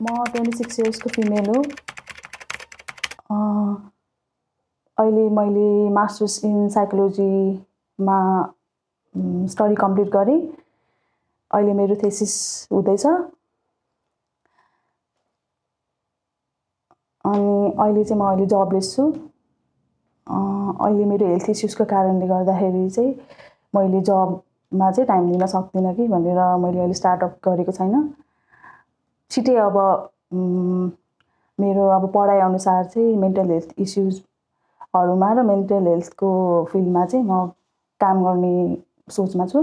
म 26 इयर्सको फिमेल हो। अहिले मैले मास्टर्स इन साइकोलोजीमा स्टडी कम्प्लिट गरेँ। अहिले मेरो थेसिस हुँदैछ। अनि अहिले चाहिँ म जबलेस छु। अहिले मेरो हेल्थ इस्युजको कारणले गर्दाखेरि चाहिँ मैले जबमा चाहिँ टाइम दिन सक्दिनँ कि भनेर मैले अहिले स्टार्टअप गरेको छैन। छिटै अब मेरो अब पढाइ अनुसार चाहिँ मेन्टल हेल्थ इस्युजहरूमा र मेन्टल हेल्थको फिल्डमा चाहिँ म काम गर्ने सोचमा छु।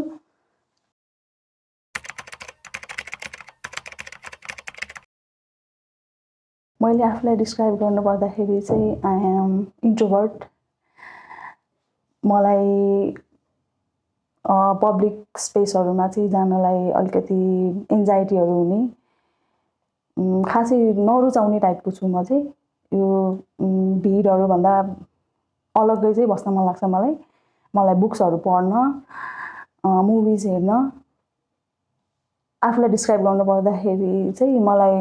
मैले आफूलाई डिस्क्राइब गर्नुपर्दाखेरि चाहिँ आई एम इन्ट्रोभर्ट। मलाई पब्लिक स्पेसहरूमा चाहिँ जानलाई अलिकति एन्जाइटीहरू हुने, खासै नरुचाउने टाइपको छु म चाहिँ। यो भिडहरूभन्दा अलग्गै चाहिँ बस्न मन लाग्छ मलाई। मलाई बुक्सहरू पढ्न, मुभिज हेर्न, आफूलाई डिस्क्राइब गर्नुपर्दाखेरि चाहिँ मलाई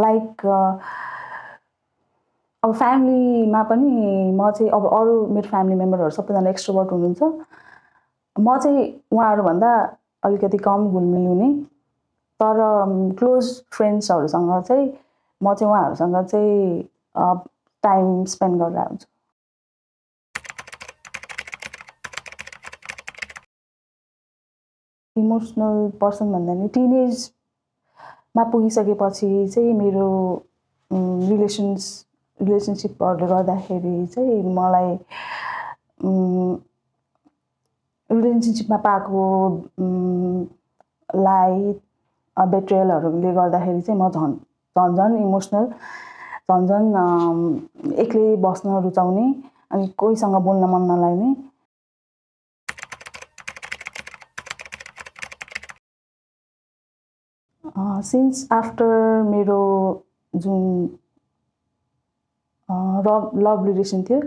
लाइक अब फ्यामिलीमा पनि म चाहिँ अब अरू मेरो फ्यामिली मेम्बरहरू सबैजना एक्स्ट्रोभर्ट हुनुहुन्छ। म चाहिँ उहाँहरूभन्दा अलिकति कम घुलमिल हुने, तर क्लोज फ्रेन्ड्सहरूसँग चाहिँ म चाहिँ उहाँहरूसँग चाहिँ टाइम स्पेन्ड गरेर हुन्छु। इमोसनल पर्सन भन्दा नि टिनेजमा पुगिसकेपछि चाहिँ मेरो रिलेसनसिपहरूले गर्दाखेरि चाहिँ मलाई रिलेसनसिपमा पाएको बेट्रियलहरूले गर्दाखेरि चाहिँ म झन् इमोसनल, झन् एक्लै बस्न रुचाउने अनि कोहीसँग बोल्न मन नलाग्ने। सिन्स आफ्टर मेरो जुन लभ रिलेसन थियो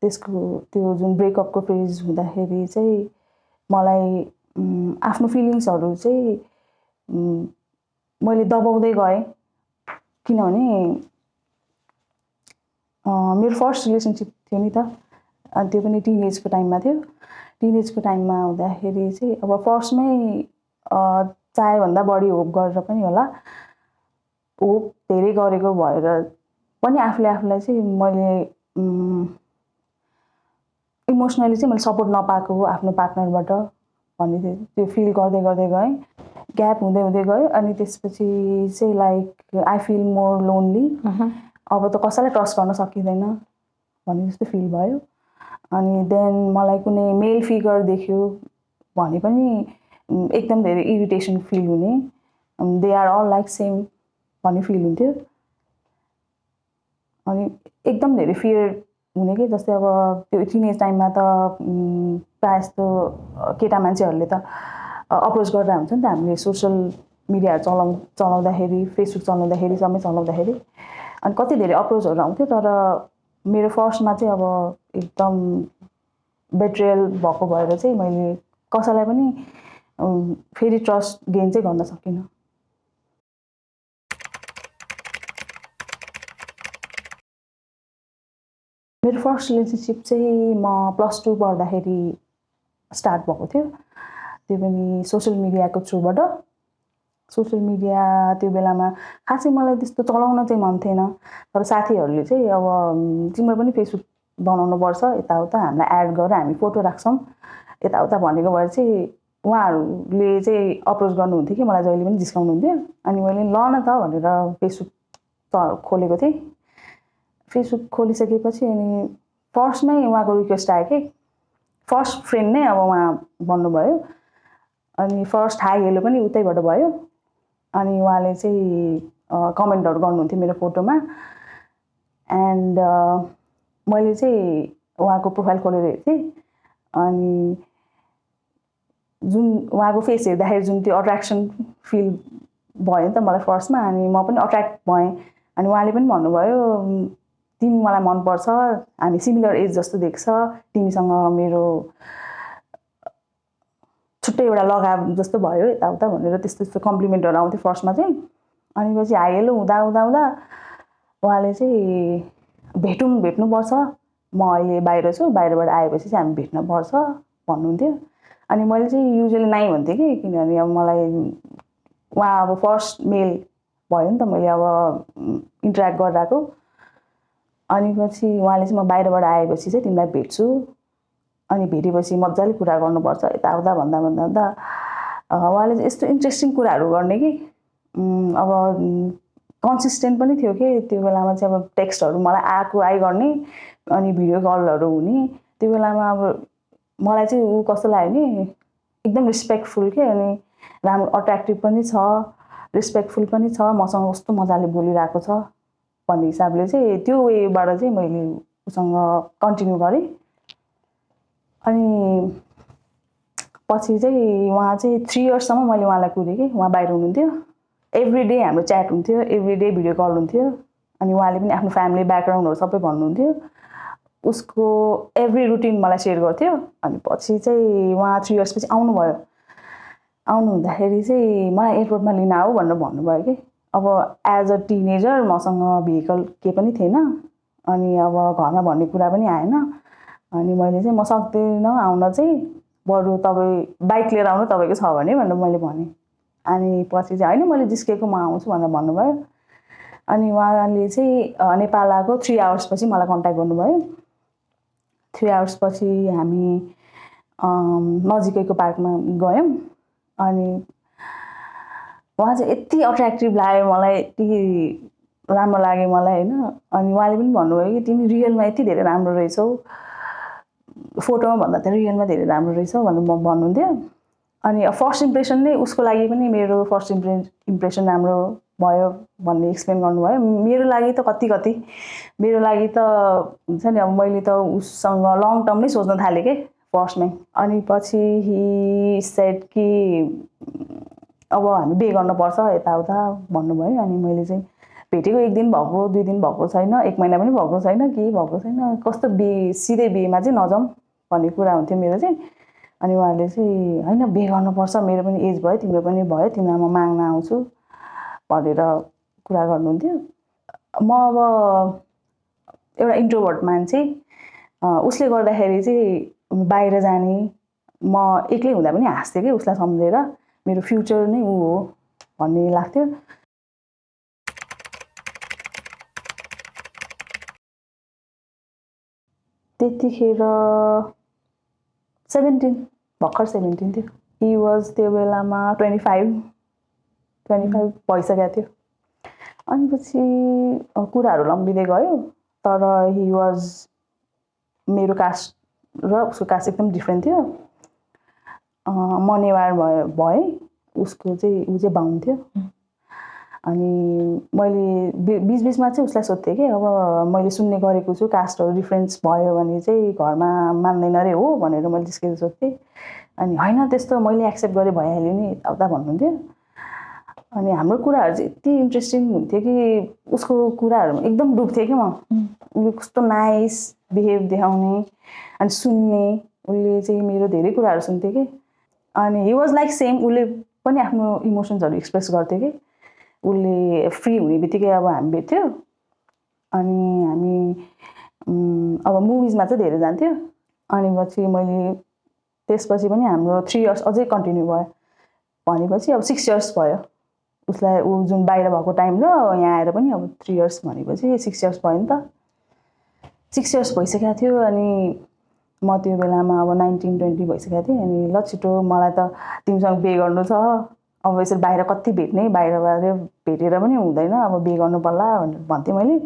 त्यो जुन ब्रेकअपको फेज हुँदाखेरि चाहिँ मलाई आफ्नो फिलिङ्सहरू चाहिँ मैले दबाउँदै गएँ। किनभने मेरो फर्स्ट रिलेसनसिप थियो नि त, अनि त्यो पनि टिनेजको टाइममा थियो। टिनेजको टाइममा हुँदाखेरि चाहिँ अब फर्स्टमै चाहेभन्दा बढी होप गरेर पनि होला, होप धेरै गरेको भएर पनि आफूलाई चाहिँ मैले इमोसनली चाहिँ मैले सपोर्ट नपाएको हो आफ्नो पार्टनरबाट भन्ने त्यो फिल गर्दै गएँ। ग्याप हुँदै गयो अनि त्यसपछि चाहिँ like I feel more lonely. अब त कसैलाई ट्रस्ट गर्न सकिँदैन भन्ने जस्तो फिल भयो। अनि देन मलाई कुनै मेल फिगर देख्यो भने पनि एकदम धेरै इरिटेसन फिल हुने, they are all like same भन्ने फिल हुन्थ्यो। अनि एकदम धेरै फियर हुने कि जस्तै अब त्यो टिनेज टाइममा त प्रायः जस्तो केटा मान्छेहरूले त अप्रोच गरेर हुन्छ नि त हामीले सोसियल मिडियाहरू चलाउँदाखेरि, फेसबुक चलाउँदाखेरि, समय चलाउँदाखेरि अनि कति धेरै अप्रोचहरू आउँथ्यो। तर मेरो फर्स्टमा चाहिँ अब एकदम बेट्रियल भएको भएर चाहिँ मैले कसैलाई पनि फेरि ट्रस्ट गेन चाहिँ गर्न सकिनँ। मेरो फर्स्ट रिलेसनसिप चाहिँ म +2 पढ्दाखेरि स्टार्ट भएको थियो। त्यो पनि सोसियल मिडियाको थ्रुबाट। सोसियल मिडिया त्यो बेलामा खासै मलाई त्यस्तो चलाउन चाहिँ मन थिएन, तर साथीहरूले चाहिँ अब तिम्रो पनि फेसबुक बनाउनुपर्छ, यताउता हामीलाई एड गरेर हामी फोटो राख्छौँ यताउता भनेको भएर चाहिँ उहाँहरूले चाहिँ अप्रोच गर्नुहुन्थ्यो कि मलाई जहिले पनि जिस्काउनुहुन्थ्यो। अनि मैले ल न त भनेर फेसबुक खोलेको थिएँ। फेसबुक खोलिसकेपछि अनि फर्स्टमै उहाँको रिक्वेस्ट आयो कि फर्स्ट फ्रेन्ड नै अब उहाँ बन्नुभयो। अनि फर्स्ट हाई हेलो पनि उतैबाट भयो। अनि उहाँले चाहिँ कमेन्टहरू गर्नुहुन्थ्यो मेरो फोटोमा। एन्ड मैले चाहिँ उहाँको प्रोफाइल खोलेर हेर्थेँ। अनि जुन उहाँको फेस हेर्दाखेरि जुन त्यो अट्र्याक्सन फिल भयो नि त मलाई फर्स्टमा, अनि म पनि अट्र्याक्ट भएँ। अनि उहाँले पनि भन्नुभयो तिमी मलाई मनपर्छ, हामी सिमिलर एज जस्तो देख्छ, तिमीसँग मेरो छुट्टै एउटा लगाव जस्तो भयो यताउता भनेर त्यस्तो त्यस्तो कम्प्लिमेन्टहरू आउँथ्यो फर्स्टमा चाहिँ। अनि पछि हाइहेलो हुँदा हुँदा हुँदा उहाँले चाहिँ भेट्नुपर्छ, म अहिले बाहिर छु, बाहिरबाट आएपछि चाहिँ हामी भेट्नुपर्छ भन्नुहुन्थ्यो। अनि मैले चाहिँ युजुअली नाइ भन्थेँ कि, किनभने अब मलाई उहाँ अब फर्स्ट मेल भयो नि त मैले अब इन्टरेक्ट गरिरहेको। अनि पछि उहाँले चाहिँ म बाहिरबाट आएपछि चाहिँ तिमीलाई भेट्छु, अनि भेटेपछि मजाले कुरा गर्नुपर्छ यताउता भन्दा भन्दा भन्दा उहाँले चाहिँ यस्तो इन्ट्रेस्टिङ कुराहरू गर्ने कि अब कन्सिस्टेन्ट पनि थियो कि त्यो बेलामा चाहिँ अब टेक्स्टहरू मलाई आइ गर्ने, अनि भिडियो कलहरू हुने। त्यो बेलामा अब मलाई चाहिँ ऊ कस्तो लाग्यो नि, एकदम रिस्पेक्टफुल के, अनि राम्रो अट्र्याक्टिभ पनि छ, रिस्पेक्टफुल पनि छ, मसँग कस्तो मजाले बोलिरहेको छ भन्ने हिसाबले चाहिँ त्यो वेबाट चाहिँ मैले उसँग कन्टिन्यू गरेँ। अनि पछि चाहिँ उहाँ चाहिँ 3 इयर्ससम्म मैले उहाँलाई कुरेँ कि उहाँ बाहिर हुनुहुन्थ्यो। एभ्री डे हाम्रो च्याट हुन्थ्यो, एभ्री डे भिडियो कल हुन्थ्यो। अनि उहाँले पनि आफ्नो फ्यामिली ब्याकग्राउन्डहरू सबै भन्नुहुन्थ्यो, उसको एभ्री रुटिन मलाई सेयर गर्थ्यो। अनि पछि चाहिँ उहाँ 3 इयर्सपछि आउनुभयो। आउनु हुँदाखेरि चाहिँ मलाई एयरपोर्टमा लिन आऊ भनेर भन्नुभयो कि। अब एज अ टिनेजर मसँग भेहिकल केही पनि थिएन, अनि अब घरमा भन्ने कुरा पनि आएन। अनि मैले चाहिँ म सक्दिनँ आउन चाहिँ, बरु तपाईँ बाइक लिएर आउनु तपाईँको छ भने भनेर मैले भनेँ। अनि पछि चाहिँ होइन मैले जिस्केको म आउँछु भनेर भन्नुभयो। अनि उहाँले चाहिँ नेपाल आएको 3 आवर्सपछि मलाई कन्ट्याक्ट गर्नुभयो। 3 आवर्सपछि हामी नजिकैको पार्कमा गयौँ। अनि उहाँ चाहिँ यति अट्र्याक्टिभ लाग्यो मलाई, यति राम्रो लाग्यो मलाई होइन। अनि उहाँले पनि भन्नुभयो कि तिमी रियलमा यति धेरै राम्रो रहेछौ, फोटोमा भन्दा त रियलमा धेरै राम्रो रहेछ भनेर भन्नुहुन्थ्यो। अनि फर्स्ट इम्प्रेसन नै उसको लागि पनि मेरो फर्स्ट इम्प्रेसन राम्रो भयो भन्ने एक्सप्लेन गर्नुभयो। मेरो लागि त कति मेरो लागि त हुन्छ नि, अब मैले त उसँग लङ टर्म नै सोच्न थालेँ कि फर्स्टमै। अनि पछि हि सेड कि अब हामी बे गर्नुपर्छ यताउता भन्नुभयो। अनि मैले चाहिँ भेटेको 1 दिन भएको 2 दिन भएको छैन, 1 महिना पनि भएको छैन, केही भएको छैन, कस्तो बे सिधै बेमा चाहिँ नजाउँ भन्ने कुरा हुन्थ्यो मेरो चाहिँ। अनि उहाँले चाहिँ होइन बे गर्नुपर्छ, मेरो पनि एज भयो, तिम्रो पनि भयो, तिमीलाई म माग्न आउँछु भनेर कुरा गर्नुहुन्थ्यो। म अब एउटा इन्ट्रोभर्ट मान्छे, उसले गर्दाखेरि चाहिँ बाहिर जाने, म एक्लै हुँदा पनि हाँस्थेँ कि उसलाई सम्झेर, मेरो फ्युचर नै ऊ हो भन्ने लाग्थ्यो। त्यतिखेर 17 भर्खर 17 थियो। हि वाज त्यो बेलामा 25 भइसकेको थियो। अनि पछि कुराहरू लम्बिँदै गयो, तर हि वाज मेरो कास्ट र उसको कास्ट एकदम डिफ्रेन्ट थियो। म नेवार भएँ, उसको चाहिँ ऊ चाहिँ बाहुन थियो। अनि मैले बिचबिचमा चाहिँ उसलाई सोध्थेँ कि अब मैले सुन्ने गरेको छु कास्टहरू डिफ्रेन्स भयो भने चाहिँ घरमा मान्दैन रे हो भनेर मैले त्यसकै सोध्थेँ। अनि होइन त्यस्तो मैले एक्सेप्ट गरेँ भइहाल्यो नि यताउता भन्नुहुन्थ्यो। अनि हाम्रो कुराहरू चाहिँ यति इन्ट्रेस्टिङ हुन्थ्यो कि उसको कुराहरूमा एकदम डुब्थेँ कि म। कस्तो नाइस बिहेभ देखाउने अनि सुन्ने, उसले चाहिँ मेरो धेरै कुराहरू सुन्थ्यो कि। अनि हि वाज लाइक सेम, उसले पनि आफ्नो इमोसन्सहरू एक्सप्रेस गर्थ्यो कि। उसले फ्री हुने बित्तिकै अब हामी भेट्थ्यो। अनि हामी अब मुभिजमा चाहिँ धेरै जान्थ्यो। अनि पछि मैले त्यसपछि पनि हाम्रो 3 इयर्स अझै कन्टिन्यू भयो। भनेपछि अब 6 इयर्स भयो उसलाई, ऊ जुन बाहिर भएको टाइम र यहाँ आएर पनि अब 3 इयर्स भनेपछि 6 इयर्स भयो नि त। 6 इयर्स भइसकेको थियो। अनि म त्यो बेलामा अब 19-20 भइसकेको थिएँ। अनि ल छिटो मलाई त तिमीसँग बे गर्नु छ, अब यसरी बाहिर कति भेट्ने, बाहिर भेटेर पनि हुँदैन, अब बे गर्नु पर्ला भनेर भन्थेँ मैले।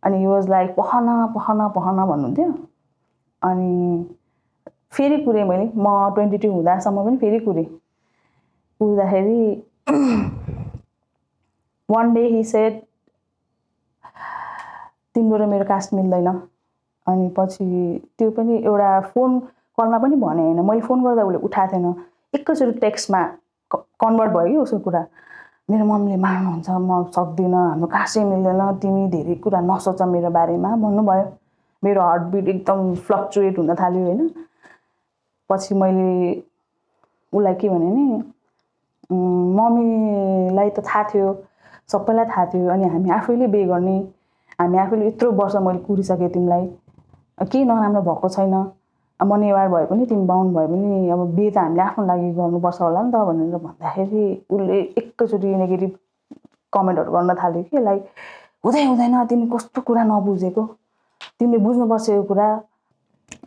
अनि हि वाज लाइक पहन भन्नुहुन्थ्यो। अनि फेरि कुरेँ मैले, म 22 हुँदासम्म पनि फेरि कुरेँ। कुर्दाखेरि वान डे हि सेड तिम्रो र मेरो कास्ट मिल्दैन। अनि पछि त्यो पनि एउटा फोन कलमा पनि भने होइन, मैले फोन गर्दा उसले उठाएको थिएन, एकैचोटि टेक्स्टमा कन्भर्ट भयो कि उसको कुरा। मेरो मम्मीले मार्नुहुन्छ, म सक्दिनँ, हाम्रो कास्टै मिल्दैन, तिमी धेरै कुरा नसोच मेरो बारेमा भन्नुभयो। मेरो हार्टबिट एकदम फ्लक्चुएट हुन थाल्यो होइन। पछि मैले उसलाई के भने नि मम्मीलाई त थाहा थियो, सबैलाई थाहा थियो। अनि हामी आफैले बे गर्ने, हामी आफैले यत्रो वर्ष मैले कुरिसकेँ तिमीलाई, केही नराम्रो भएको छैन। म नेवार भए पनि तिमी बाहुन भए पनि अब बे त हामीले आफ्नो लागि गर्नुपर्छ होला नि त भनेर भन्दाखेरि उसले एकैचोटि नेगेटिभ कमेन्टहरू गर्न थाल्यो कि लाइक हुँदैन तिमी कस्तो कुरा नबुझेको, तिमीले बुझ्नुपर्छ यो कुरा।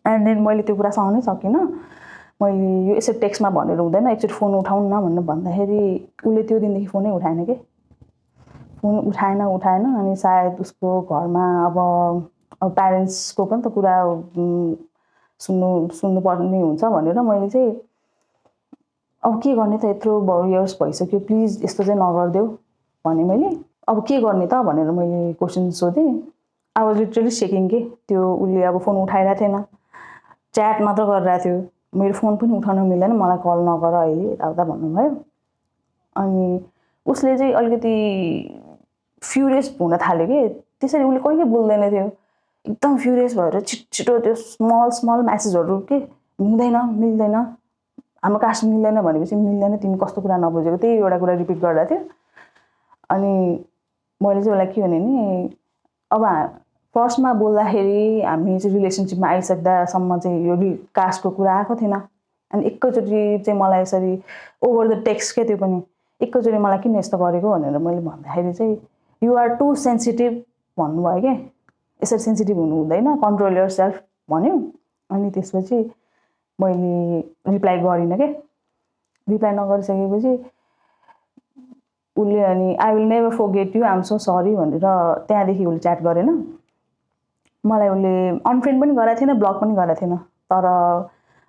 एन्ड देन मैले त्यो कुरा सहनै सकिनँ। मैले यो यसरी टेक्स्टमा भनेर हुँदैन, एकचोटि फोन उठाउनु न भनेर भन्दाखेरि उसले त्यो दिनदेखि फोनै उठाएन कि, फोन उठाएन। अनि सायद उसको घरमा अब प्यारेन्ट्सको पनि त कुरा सुन्नुपर्ने हुन्छ भनेर मैले चाहिँ अब के गर्ने त, यत्रो इयर्स भइसक्यो, प्लिज यस्तो चाहिँ नगरिदेऊ भने मैले। अब के गर्ने त भनेर मैले क्वेसन सोधेँ। आई वाज लिटरली सेकिङ के, त्यो उसले अब फोन उठाइरहेको थिएन, च्याट मात्र गरिरहेको थियो। मेरो फोन पनि उठाउन मिल्दैन, मलाई कल नगर अहिले यताउता भन्नुभयो। अनि उसले चाहिँ अलिकति फ्युरियस हुन थाल्यो कि, त्यसरी उसले कहिले बोल्दैन थियो, एकदम फ्युरियस भएर छिटो त्यो स्मल म्यासेजहरू के मिल्दैन, हाम्रो कास्ट मिल्दैन भनेपछि मिल्दैन, तिमी कस्तो कुरा नबुझेको, त्यही एउटा कुरा रिपिट गरिरहेको थियो। अनि मैले चाहिँ उसलाई के भने नि, अब फर्स्टमा बोल्दाखेरि हामी चाहिँ रिलेसनसिपमा आइसक्दासम्म चाहिँ यो कास्टको कुरा आएको थिएन। अनि एकैचोटि चाहिँ मलाई यसरी ओभर द टेक्स्ट के, त्यो पनि एकैचोटि मलाई किन यस्तो गरेको भनेर मैले भन्दाखेरि चाहिँ यु आर टु सेन्सिटिभ भन्नुभयो क्या, यसरी सेन्सिटिभ हुनु हुँदैन, कन्ट्रोल योर सेल्फ भन्यो। अनि त्यसपछि मैले रिप्लाई गरिनँ क्या, रिप्लाई नगरिसकेपछि उसले अनि I will never forget you, I am so sorry भनेर त्यहाँदेखि उसले च्याट गरेन मलाई। उसले अनफ्रेन्ड पनि गरेको थिएन, ब्लक पनि गरेको थिएन, तर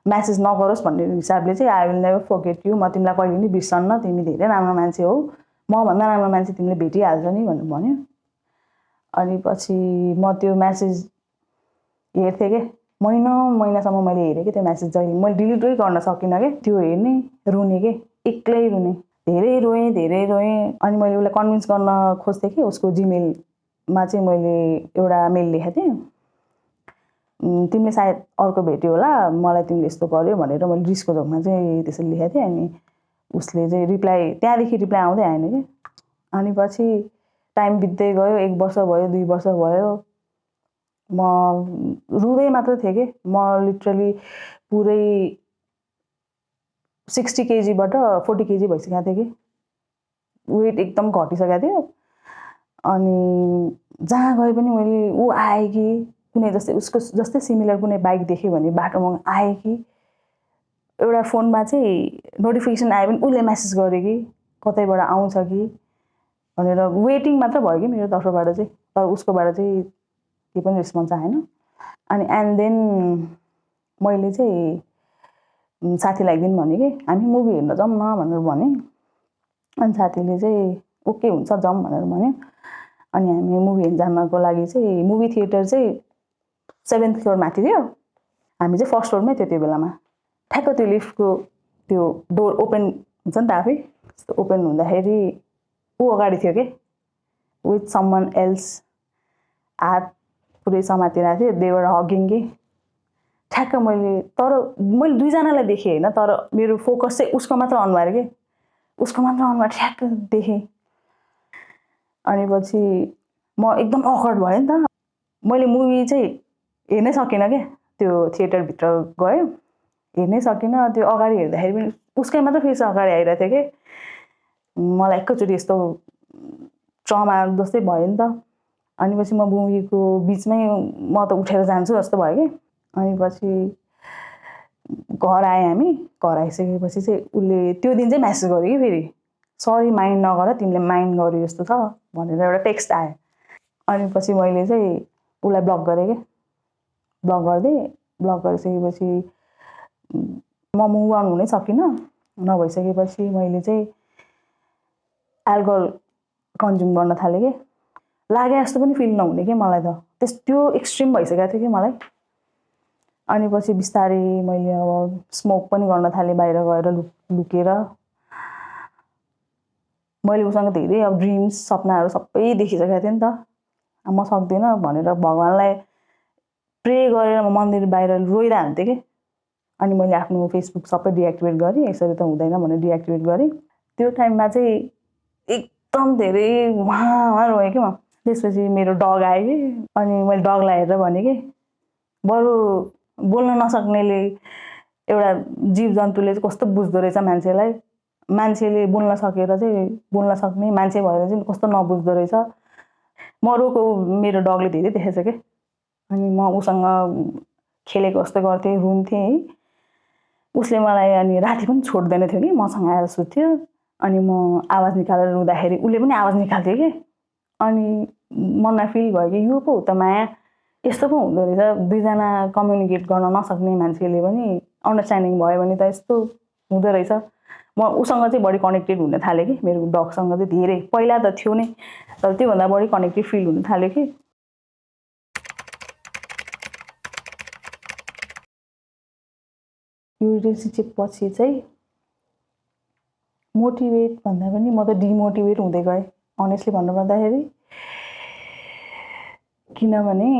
म्यासेज नगरोस् भन्ने हिसाबले चाहिँ I will never forget you, म तिमीलाई कहिले पनि बिर्सन्न, तिमी धेरै राम्रो मान्छे हो, मभन्दा राम्रो मान्छे तिमीले भेटिहाल्छ नि भनेर भन्यो। अनि पछि म त्यो म्यासेज हेर्थेँ क्या, महिनासम्म मैले हेरेँ कि त्यो म्यासेज, जहिले मैले डिलिटै गर्न सकिनँ क्या, त्यो हेर्ने रुने के, एक्लै रुने, धेरै रोएँ। अनि मैले उसलाई कन्भिन्स गर्न खोज्थेँ कि उसको जिमेलमा चाहिँ मैले एउटा मेल लेखेको थिएँ, तिमीले सायद अर्को भेट्यो होला, मलाई तिमीले यस्तो गर्यो भनेर मैले रिसको झोकमा चाहिँ त्यसरी लेखेको थिएँ। अनि उसले चाहिँ रिप्लाई, त्यहाँदेखि रिप्लाई आउँदै आएन कि। अनि पछि टाइम बित्दै गयो, 1 वर्ष भयो, 2 वर्ष भयो, म रुँदै मात्र थिएँ कि। म लिटरली पुरै 60 केजीबाट 40 केजी भइसकेको थिएँ कि, वेट एकदम घटिसकेको थियो। अनि जहाँ गए पनि मैले ऊ आए कि, कुनै जस्तै उसको जस्तै सिमिलर कुनै बाइक देख्यो भने बाटोमा आए कि, एउटा फोनमा चाहिँ नोटिफिकेसन आयो भने उसले म्यासेज गर्यो कि कतैबाट आउँछ कि भनेर वेटिङ मात्र भयो कि मेरो तर्फबाट चाहिँ, तर उसकोबाट चाहिँ केही पनि रेस्पोन्स आएन। अनि एन्ड देन मैले चाहिँ साथीलाई एकदिन भनेँ कि हामी मुभी हेर्न जाउँ न भनेर भनेँ। अनि साथीले चाहिँ ओके हुन्छ जाउँ भनेर भन्यो। अनि हामी मुभी हेर्न जानको लागि चाहिँ मुभी थिएटर चाहिँ 7th फ्लोर माथि थियो, हामी चाहिँ 1st फ्लोरमै थियो त्यो बेलामा। ठ्याक्क त्यो लिफ्टको त्यो डोर ओपन हुन्छ नि त आफै, ओपन हुँदाखेरि ऊ अगाडि थियो कि, विथ समवन एल्स, हात पुरै समातिरहेको थियो, दे वर हगिङ कि। ठ्याक्क मैले दुईजनालाई देखेँ होइन, तर मेरो फोकस चाहिँ उसको मात्र अनुहार के, उसको मात्र अनुहार ठ्याक्क देखेँ। अनि पछि म एकदम अकवर्ड भएँ नि त। मैले मुभी चाहिँ हेर्नै सकिनँ क्या, त्यो थिएटरभित्र गयो हेर्नै सकिनँ। त्यो अगाडि हेर्दाखेरि पनि उसकै मात्र फेस अगाडि आइरहेको थियो कि, मलाई एकैचोटि यस्तो ट्रमा जस्तै भयो नि त। अनि पछि म मुभीको बिचमै म त उठेर जान्छु जस्तो भयो कि। अनि पछि घर आएँ हामी, घर आइसकेपछि चाहिँ उसले त्यो दिन चाहिँ म्यासेज गर्यो कि फेरि, सरी माइन्ड नगर, तिमीले माइन्ड गर्यो जस्तो छ भनेर एउटा टेक्स्ट आयो। अनि पछि मैले चाहिँ उसलाई ब्लक गरेँ कि, ब्लक गरिदिएँ। ब्लक गरिसकेपछि म मुभ अन हुनै सकिनँ। नभइसकेपछि मैले चाहिँ एल्कोहल कन्ज्युम गर्न थालेँ कि, लागे जस्तो पनि फिल नहुने कि मलाई त, त्यो एक्सट्रिम भइसकेको थियो कि मलाई। अनि पछि बिस्तारै मैले अब स्मोक पनि गर्न थालेँ बाहिर गएर लुकेर। मैले उसँग धेरै अब ड्रिम्स सपनाहरू सबै देखिसकेको थिएँ नि त। म सक्दिनँ भनेर भगवान्लाई प्रे गरेर म मन्दिर बाहिर रोइरहन्थेँ कि, अनि मैले आफ्नो फेसबुक सबै डिएक्टिभेट गरेँ, यसरी त हुँदैन भनेर डिएक्टिभेट गरेँ। त्यो टाइममा चाहिँ एकदम धेरै वहाँ रोएँ कि म। त्यसपछि मेरो डग आयो कि, अनि मैले डगलाई हेरेर भनेँ कि बरु बोल्न नसक्नेले एउटा जीव जन्तुले चाहिँ कस्तो बुझ्दो रहेछ मान्छेलाई, मान्छेले बोल्न सकेर चाहिँ बोल्न सक्ने मान्छे भएर चाहिँ कस्तो नबुझ्दो रहेछ। म रोएको मेरो डगले धेरै देखेछ क्या। अनि म उसँग खेलेको जस्तो गर्थेँ, रुन्थेँ है। उसले मलाई अनि राति पनि छोड्दैन थियो कि, मसँग आएर सुत्थ्यो। अनि म आवाज निकालेर रुँदाखेरि उसले पनि आवाज निकाल्थ्यो कि। अनि मनमा फिल भयो कि यो पो हो त माया, यस्तो पो हुँदो रहेछ, दुईजना कम्युनिकेट गर्न नसक्ने मान्छेले पनि अन्डरस्ट्यान्डिङ भयो भने त यस्तो हुँदो रहेछ। म उसँग चाहिँ बढी कनेक्टेड हुन थालेँ कि, मेरो डगसँग चाहिँ धेरै। पहिला त थियो नै, तर त्योभन्दा बढी कनेक्टेड फिल हुन थाल्यो कि। यो रिलेसनसिप पछि चाहिँ मोटिभेट भन्दा पनि म त डिमोटिभेट हुँदै गएँ अनेस्टली भन्नुपर्दाखेरि। किनभने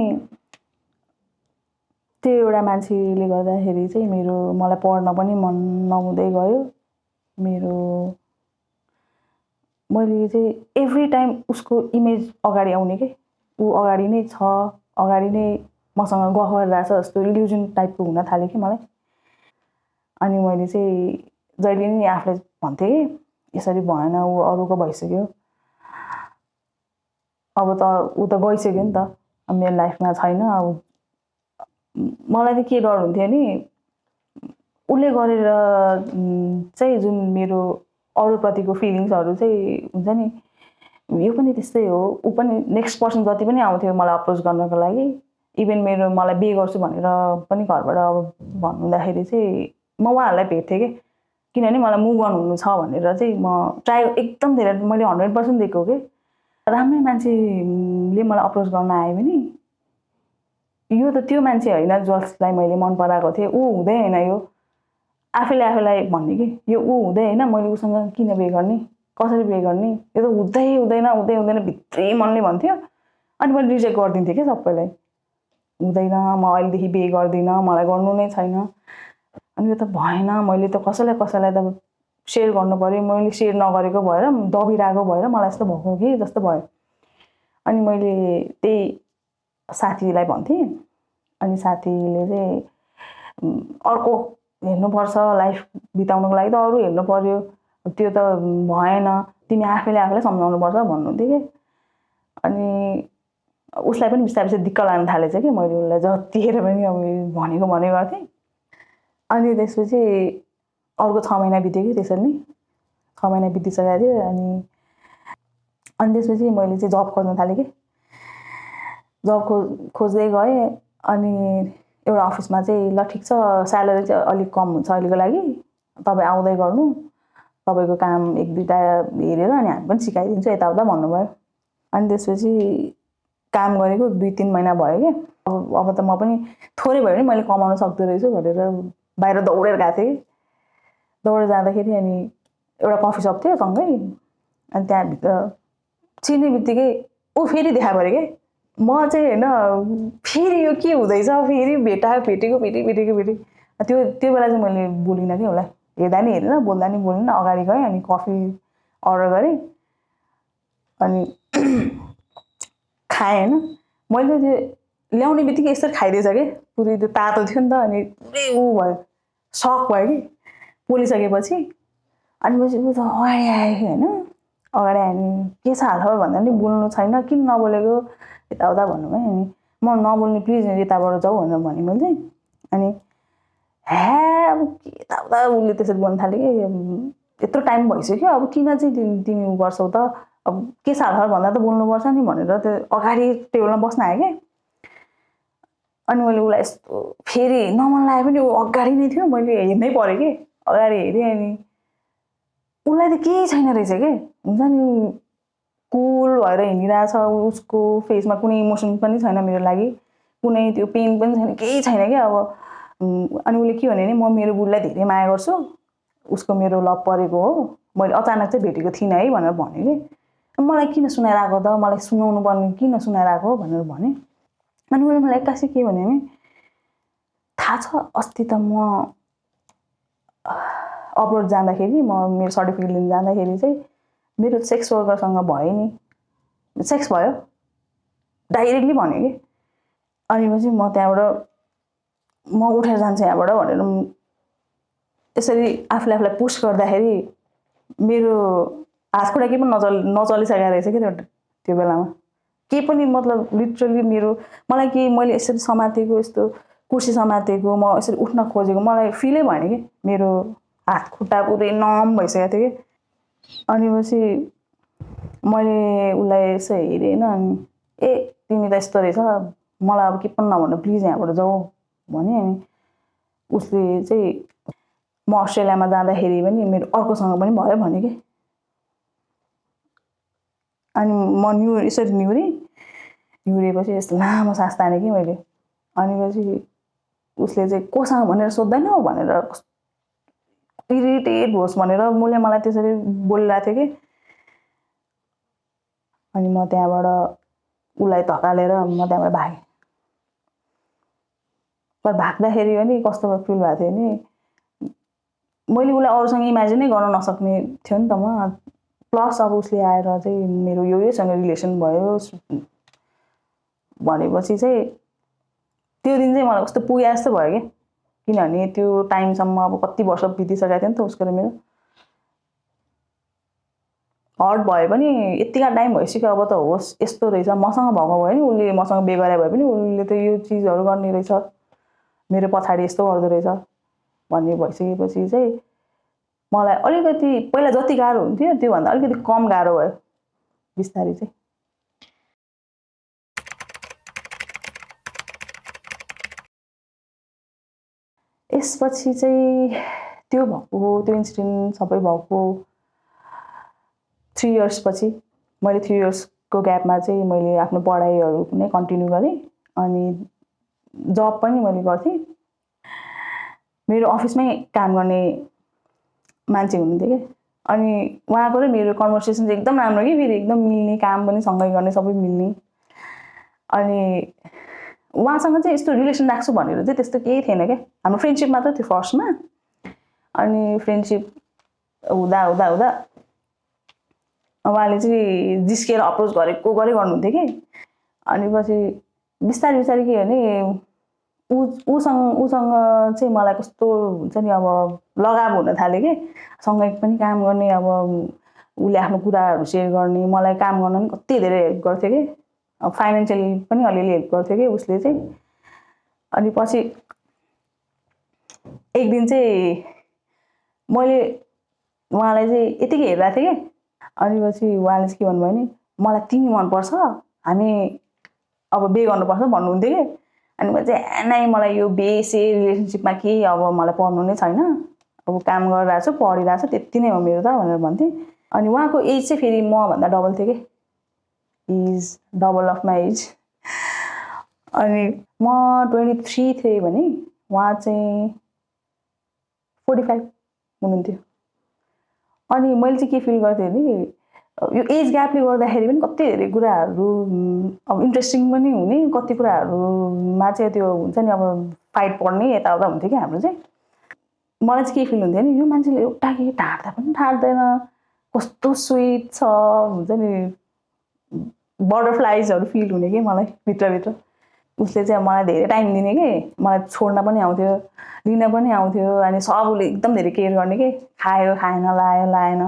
त्यो एउटा मान्छेले गर्दाखेरि चाहिँ मलाई पढ्न पनि मन नहुँदै गयो। मैले चाहिँ एभ्री टाइम उसको इमेज अगाडि आउने कि, ऊ अगाडि नै छ, अगाडि नै मसँग गफ गरिरहेछ जस्तो इल्युजन टाइपको हुन थाल्यो कि मलाई। अनि मैले चाहिँ जहिले नि आफूले भन्थेँ कि यसरी भएन, ऊ अरूको भइसक्यो, अब त ऊ त गइसक्यो नि त, मेरो लाइफमा छैन। अब मलाई चाहिँ के डर हुन्थ्यो नि, उसले गरेर चाहिँ जुन मेरो अरूप्रतिको फिलिङ्सहरू चाहिँ हुन्छ नि, यो पनि त्यस्तै हो। ऊ पनि नेक्स्ट पर्सन जति पनि आउँथ्यो मलाई अप्रोच गर्नको लागि, इभन मलाई बिहे गर्छु भनेर पनि घरबाट अब भन्नुहुँदाखेरि चाहिँ म उहाँहरूलाई भेट्थेँ कि, किनभने मलाई मुभ अन हुनु छ भनेर चाहिँ म ट्राई एकदम धेरै मैले 100% दिएको कि। राम्रै मान्छेले मलाई अप्रोच गर्न आयो भने यो त त्यो मान्छे होइन जसलाई मैले मन पराएको थिएँ, ऊ हुँदै होइन यो, आफूलाई भन्ने कि यो ऊ हुँदै होइन, मैले उसँग किन बिहे गर्ने, कसरी बिहे गर्ने, यो त हुँदैन भित्री मनले भन्थ्यो। अनि मैले रिजेक्ट गरिदिन्थेँ कि सबैलाई, हुँदैन, म अहिलेदेखि बिहे गर्दिनँ, मलाई गर्नु नै छैन। अनि यो त भएन, मैले त कसैलाई त सेयर गर्नु पऱ्यो, मैले सेयर नगरेको भएर दबिरहेको भएर मलाई यस्तो भएको कि जस्तो भयो। अनि मैले त्यही साथीलाई भन्थेँ, अनि साथीले चाहिँ अर्को हेर्नुपर्छ, लाइफ बिताउनुको लागि त अरू हेर्नु पर्यो, त्यो त भएन, तिमी आफूलाई सम्झाउनुपर्छ भन्नुहुन्थ्यो कि। अनि उसलाई पनि बिस्तारै दिक्क लाग्न थालेछ कि, मैले उसलाई जतिखेर पनि अब भनेको गर्थेँ। अनि त्यसपछि अर्को 6 महिना बित्यो कि त्यसरी नै 6 महिना बितिसकेको थियो। अनि त्यसपछि मैले चाहिँ जब खोज्न थालेँ कि, जब खोज्दै गएँ। अनि एउटा अफिसमा चाहिँ ल ठिक छ, स्यालेरी चाहिँ अलिक कम हुन्छ अहिलेको लागि, तपाईँ आउँदै गर्नु, तपाईँको काम 1-2टा हेरेर अनि हामी पनि सिकाइदिन्छु यताउता भन्नुभयो। अनि त्यसपछि काम गरेको 2-3 महिना भयो कि, अब त म पनि थोरै भयो भने मैले कमाउन सक्दो रहेछु भनेर बाहिर दौडेर गएको थिएँ कि। दौडेर जाँदाखेरि अनि एउटा कफी सप थियो सँगै, अनि त्यहाँभित्र चिने बित्तिकै ऊ फेरि देखा पऱ्यो कि। म चाहिँ होइन फेरि यो के हुँदैछ, फेरि भेटेको फेरि त्यो बेला चाहिँ मैले बोलिनँ कि उसलाई, हेर्दा नि हेरेन, बोल्दा नि बोलेन, अगाडि गएँ अनि कफी अर्डर गरेँ अनि खाएँ होइन। मैले त्यो ल्याउने बित्तिकै यसरी खाइदिएछ कि, पुरै त्यो तातो थियो नि त, अनि पुरै ऊ भयो, सक भयो कि पोलिसकेपछि। अनि पछि ऊ त अगाडि आयो कि होइन, अगाडि आयो नि के छ हालखबर भन्दा पनि बोल्नु छैन, किन नबोलेको यताउता भन्नुभयो। अनि म नबोल्ने प्लिज यताबाट जाऊ भनेर भनेँ मैले चाहिँ। अनि अब के यताउता उसले त्यसरी बोल्न थाल्यो कि, यत्रो टाइम भइसक्यो, अब किन चाहिँ तिमी उ गर्छौ त, अब के छ हालखबर भन्दा त बोल्नुपर्छ नि भनेर त्यो अगाडि टेबलमा बस्न आयो कि। अनि मैले उसलाई यस्तो फेरि नमन लाग्यो पनि ऊ अगाडि नै थियो, मैले हेर्नै पऱ्यो कि, अगाडि हेरेँ। अनि उसलाई त केही छैन रहेछ कि, हुन्छ नि कुल भएर हिँडिरहेछ, उसको फेसमा कुनै इमोसन पनि छैन मेरो लागि, कुनै त्यो पेन पनि छैन, केही छैन क्या। अब अनि उसले के भन्यो भने म मेरो बुढीलाई धेरै माया गर्छु, उसको मेरो लभ परेको हो, मैले अचानक चाहिँ भेटेको थिइनँ है भनेर भन्यो कि। मलाई किन सुनाइरहेको त, मलाई सुनाउनु पर्ने किन सुनाइरहेको भनेर भने। अनि उसले मलाई एक्कासी के भन्यो भने, थाहा छ अस्ति त म अब्रोड जाँदाखेरि म मेरो सर्टिफिकेट लिन जाँदाखेरि चाहिँ मेरो सेक्स वर्करसँग भयो नि, सेक्स भयो डाइरेक्टली भन्यो कि। अनि पछि म त्यहाँबाट म उठेर जान्छु यहाँबाट भनेर यसरी आफूलाई पुस्ट गर्दाखेरि मेरो हात खुट्टा केही पनि नचलिसकेको रहेछ कि त्यो बेलामा। के पनि मतलब लिटरली मलाई कि मैले यसरी समातेको, यस्तो कुर्सी समातेको, म यसरी उठ्न खोजेको मलाई फिलै भएन कि मेरो हात खुट्टा पुरै नम भइसकेको थियो कि। अनि पछि मैले उसलाई यसो हेरेँ होइन, अनि ए तिमी त यस्तो रहेछ, मलाई अब के पनि नभन्नु प्लिज यहाँबाट जाऊ भने। अनि उसले चाहिँ म अस्ट्रेलियामा जाँदाखेरि पनि मेरो अर्कोसँग पनि भयो भने कि। अनि म यसरी निहुरेपछि यस्तो लामो सास तानेँ कि मैले। अनि पछि उसले चाहिँ कोसँग भनेर सोध्दैनौ भनेर इरिटेट होस् भनेर मलाई त्यसरी बोलिरहेको थियो कि। अनि म त्यहाँबाट उसलाई धकालेर म त्यहाँबाट भागेँ। पर भाग्दाखेरि पनि कस्तो फिल भएको थियो नि, मैले उसलाई अरूसँग इमेजिनै गर्न नसक्ने थियो नि त म। प्लस अब उसले आएर चाहिँ मेरो योसँग रिलेसन भयो भनेपछि चाहिँ त्यो दिन चाहिँ मलाई कस्तो पुगे जस्तो भयो कि। किनभने त्यो टाइमसम्म अब कति वर्ष बितिसकेको थियो नि त उसको र मेरो। हर्ट भयो पनि यतिका टाइम भइसक्यो, अब त होस् यस्तो रहेछ, मसँग भएको भयो नि उसले मसँग बेगरा भए पनि उसले त यो चिजहरू गर्ने रहेछ, मेरो पछाडि यस्तो गर्दो रहेछ भन्ने भइसकेपछि चाहिँ मलाई अलिकति पहिला जति गाह्रो हुन्थ्यो त्योभन्दा अलिकति कम गाह्रो भयो बिस्तारै चाहिँ। यसपछि चाहिँ त्यो इन्सिडेन्ट सबै भएको 3 इयर्स पछि मैले 3 इयर्सको ग्यापमा चाहिँ मैले आफ्नो पढाइहरू नै कन्टिन्यू गरेँ। अनि जब पनि मैले गर्थेँ। मेरो अफिसमै काम गर्ने मान्छे हुनुहुन्थ्यो कि। अनि उहाँको र मेरो कन्भर्सेसन चाहिँ एकदम राम्रो कि, फेरि एकदम मिल्ने, काम पनि सँगै गर्ने, सबै मिल्ने। अनि उहाँसँग चाहिँ यस्तो रिलेसन राख्छु भनेर चाहिँ त्यस्तो केही थिएन क्या। हाम्रो फ्रेन्डसिप मात्र थियो फर्स्टमा। अनि फ्रेन्डसिप हुँदा हुँदा हुँदा उहाँले चाहिँ जिस्केर अप्रोच गरेको गर्नुहुन्थ्यो कि। अनि पछि बिस्तारै बिस्तारै के भने उसँग चाहिँ मलाई कस्तो हुन्छ नि, अब लगाव हुन थाल्यो कि। सँगै पनि काम गर्ने, अब उसले आफ्नो कुराहरू सेयर गर्ने, मलाई काम गर्न पनि कति धेरै हेल्प गर्थ्यो कि। अब फाइनेन्सियली पनि अलिअलि हेल्प गर्थ्यो कि उसले चाहिँ। अनि पछि एक दिन चाहिँ मैले उहाँलाई चाहिँ यतिकै हेरिरहेको थिएँ कि। अनि पछि उहाँले चाहिँ के भन्नुभयो भने मलाई तिमी मनपर्छ, हामी अब बिहे गर्नुपर्छ भन्नुहुन्थ्यो कि। अनि म चाहिँ नै मलाई यो बिहे रिलेसनसिपमा केही अब मलाई पढ्नु नै छैन, अब काम गरिरहेको छु, पढिरहेको छु, त्यति नै हो मेरो त भनेर भन्थेँ। अनि उहाँको एज चाहिँ फेरि मभन्दा डबल थियो कि, is double of my age. अनि म 23 थिएँ भने उहाँ चाहिँ 45 हुनुहुन्थ्यो। अनि मैले चाहिँ के फिल गर्थेँ भने यो एज ग्यापले गर्दाखेरि पनि कति धेरै कुराहरू अब इन्ट्रेस्टिङ पनि हुने, कति कुराहरूमा चाहिँ त्यो हुन्छ नि, अब फाइट पर्ने यताउता हुन्थ्यो कि हाम्रो चाहिँ। मलाई चाहिँ के फिल हुन्थ्यो नि, यो मान्छेले एउटा के ढाँट्दा पनि ढाँट्दैन, कस्तो स्विट छ, हुन्छ नि बटरफ्लाइजहरू फिल हुने कि मलाई भित्रभित्र। उसले चाहिँ मलाई धेरै टाइम दिने कि, मलाई छोड्न पनि आउँथ्यो, लिन पनि आउँथ्यो। अनि सब उसले एकदम धेरै केयर गर्ने कि, खायो खाएन, लायो लाएन।